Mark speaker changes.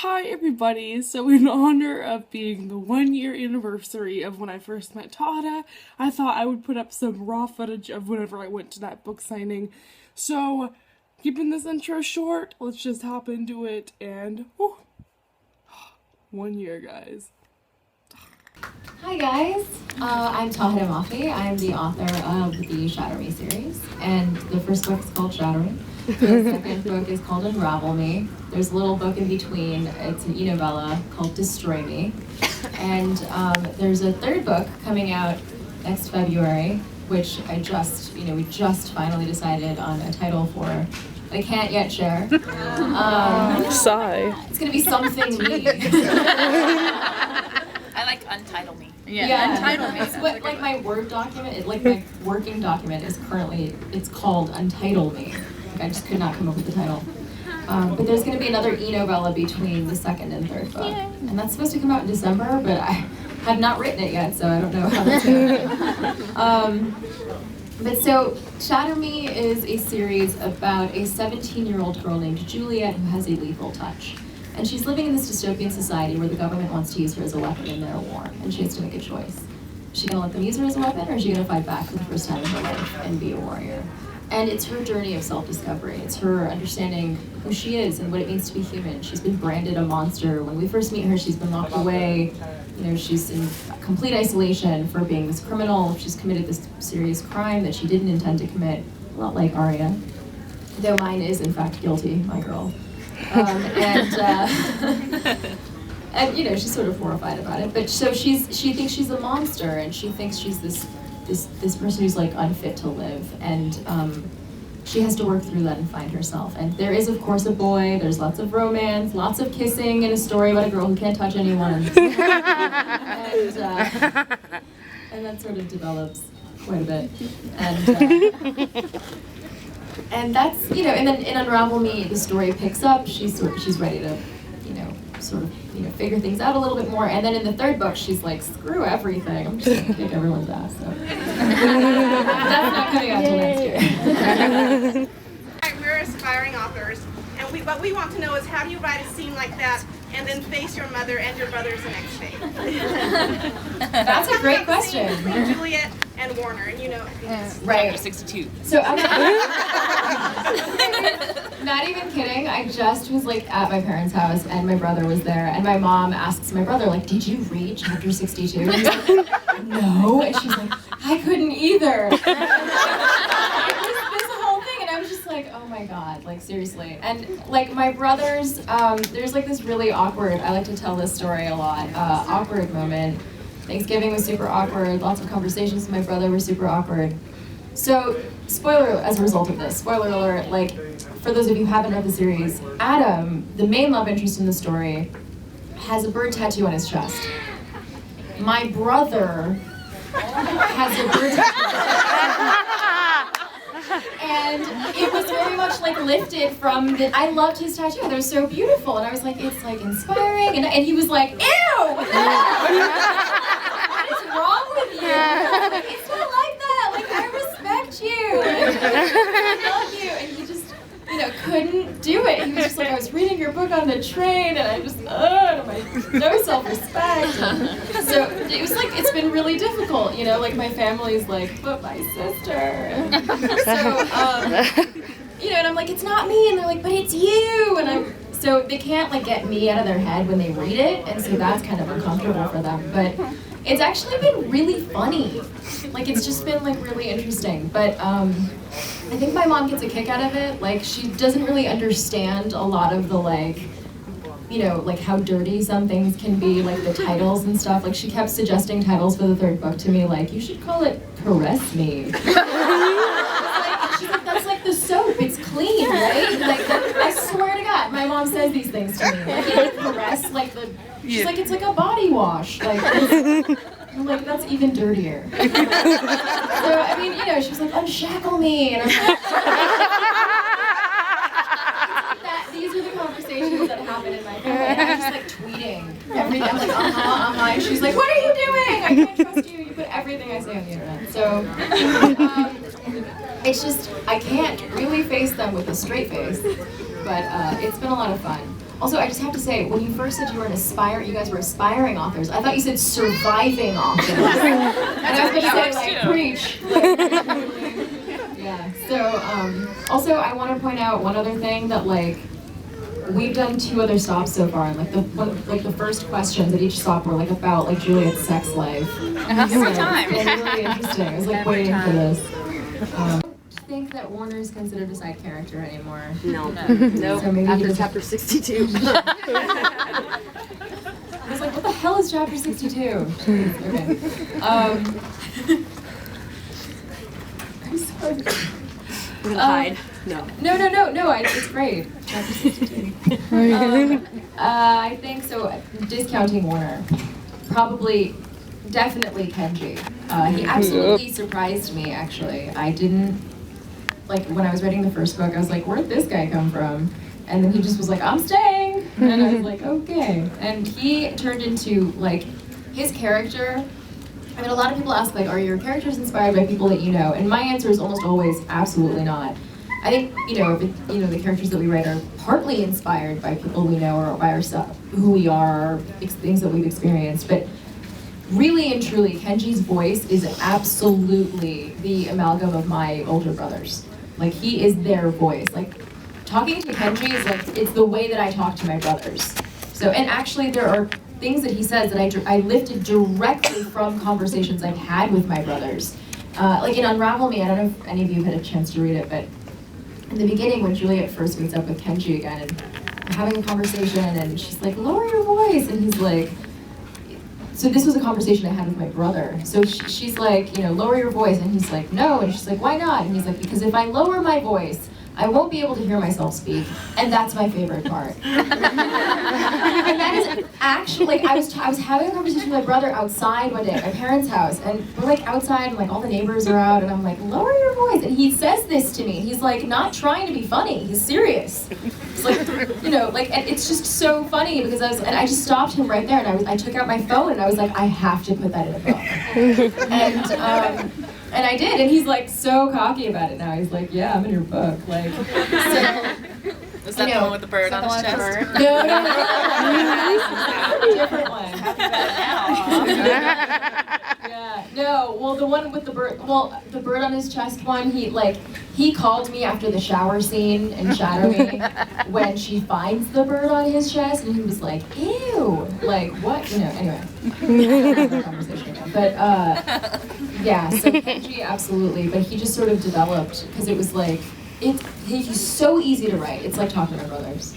Speaker 1: Hi everybody, so in honor of being the 1 year anniversary of when I first met Tahereh, I thought I would put up some raw footage of whenever I went to that book signing. So, keeping this intro short, let's just hop into it and, 1 year guys.
Speaker 2: Hi guys, I'm Tahereh Mafi. I'm the author of the Tahereh Mafi series, and the first book is called Shattering. The second book is called Unravel Me. There's a little book in between. It's an e-novella called Destroy Me. And there's a third book coming out next February, which we just finally decided on a title for. I can't yet share.
Speaker 1: Sigh.
Speaker 2: It's gonna be something me.
Speaker 3: I like Untitle Me.
Speaker 2: Yeah.
Speaker 3: Untitle Me.
Speaker 2: But like my Word document, my working document is currently, it's called Untitle Me. I just could not come up with the title. But there's going to be another e-novella between the second and third book. And that's supposed to come out in December, but I have not written it yet, so I don't know how that's going to go. But so, Shatter Me is a series about a 17-year-old girl named Juliet who has a lethal touch. And she's living in this dystopian society where the government wants to use her as a weapon in their war, and she has to make a choice. Is she going to let them use her as a weapon, or is she going to fight back for the first time in her life and be a warrior? And it's her journey of self-discovery. It's her understanding who she is and what it means to be human. She's been branded a monster. When we first meet her, she's been locked away. She's in complete isolation for being this criminal. She's committed this serious crime that she didn't intend to commit, a lot like Arya. Though mine is, in fact, guilty, my girl. And she's sort of horrified about it. But so she thinks she's a monster, and she thinks she's this person who's like unfit to live, and she has to work through that and find herself. And there is, of course, a boy. There's lots of romance, lots of kissing, and a story about a girl who can't touch anyone. And that sort of develops quite a bit. And that's and then in Unravel Me, the story picks up. She's ready to figure things out a little bit more. And then in the third book, she's like, screw everything. I'm just gonna kick everyone's ass. So. That's not coming out until next year.
Speaker 4: We're aspiring authors, and what we want to know is, how do you write a scene like that and then face your mother and your brothers the next day?
Speaker 2: That's a great question.
Speaker 4: Between Juliet and Warner, and
Speaker 2: right.
Speaker 3: Chapter 62.
Speaker 2: So I'm not even kidding. I just was like at my parents' house, and my brother was there, and my mom asks my brother, like, did you read chapter 62? And he's like, no. And she's like, I couldn't either. This whole thing, and I was just like, oh my god, like seriously. And like my brothers, there's like this really awkward, I like to tell this story a lot, awkward moment. Thanksgiving was super awkward, lots of conversations with my brother were super awkward. So, spoiler as a result of this, spoiler alert, like, for those of you who haven't read the series, Adam, the main love interest in the story, has a bird tattoo on his chest. My brother has a bird tattoo. And it was very much like lifted from I loved his tattoo, it was so beautiful, and I was like, it's like inspiring, and he was like, ew! What is wrong with you? And I was like, it's not like that, like, I respect you, I love you, and he just, couldn't do it. He was just like, I was reading your book on the train, and I just, no self-respect. So it was like, it's been really difficult, like my family's like, but my sister. So, and I'm like, it's not me, and they're like, but it's you, and so they can't like get me out of their head when they read it, and so that's kind of uncomfortable for them. But it's actually been really funny. Like, it's just been like really interesting. But I think my mom gets a kick out of it. Like, she doesn't really understand a lot of the like how dirty some things can be, like the titles and stuff. Like, she kept suggesting titles for the third book to me, like, you should call it Caress Me. She's like, that's like the soap, it's clean, right? Like, I swear to God, my mom says these things to me. Like, caress, like she's like, it's like a body wash. Like, I'm like, that's even dirtier. So, I mean, she was like, unshackle me, and I'm like, these are the conversations that happen in my family. And I'm just like tweeting everything. I'm like, and she's like, what are you doing? I can't trust you. You put everything I say on the internet. So, it's just, I can't really face them with a straight face, but it's been a lot of fun. Also, I just have to say, when you first said you guys were aspiring authors, I thought you said surviving authors. And I was going to say, like, preach. Yeah. So, also, I want to point out one other thing that, like, we've done 2 other stops so far, and like the first questions at each stop were like about like Juliet's sex life.
Speaker 3: Every time.
Speaker 2: It's really interesting. I was like waiting for this. I think that Warner's considered a side character anymore.
Speaker 3: No.
Speaker 2: So maybe
Speaker 3: After chapter 62.
Speaker 2: I was like, what the hell is chapter 62? Okay. I'm sorry.
Speaker 3: We're gonna hide. No.
Speaker 2: No, it's great. Chapter 62. I think so, discounting Warner. Probably, definitely Kenji. He absolutely surprised me, actually. I didn't, like, when I was writing the first book, I was like, where'd this guy come from? And then he just was like, I'm staying! And I was like, okay. And he turned into, like, his character. I mean, a lot of people ask, like, are your characters inspired by people that you know? And my answer is almost always absolutely not. I think, the characters that we write are partly inspired by people we know or by ourselves, who we are, or things that we've experienced. But really and truly, Kenji's voice is absolutely the amalgam of my older brothers. Like, he is their voice. Like, talking to Kenji is like, it's the way that I talk to my brothers. So, and actually there are things that he says that I lifted directly from conversations I've had with my brothers. Like in Unravel Me, I don't know if any of you had a chance to read it, but in the beginning when Juliet first meets up with Kenji again and they're having a conversation and she's like, lower your voice, and he's like, so this was a conversation I had with my brother. So she's like, lower your voice, and he's like, no, and she's like, why not? And he's like, because if I lower my voice, I won't be able to hear myself speak, and that's my favorite part. And that is actually, like, I was having a conversation with my brother outside one day at my parents' house, and we're like outside, and like all the neighbors are out, and I'm like, lower your voice, and he says this to me. He's like not trying to be funny. He's serious. It's like, and it's just so funny because I just stopped him right there, and I took out my phone, and I was like, I have to put that in a book. And I did, and he's like so cocky about it now. He's like, yeah, I'm in your book. Like, so,
Speaker 3: Is that the one with the bird on his chest?
Speaker 2: No. Different one. Yeah. No. Well, the one with the bird. Well, the bird on his chest one. He called me after the shower scene in Shadow Me when she finds the bird on his chest, and he was like, ew. Like what? Anyway. Conversation again. But yeah. So Kenji, absolutely. But he just sort of developed because it was like he's so easy to write. It's like talking to brothers.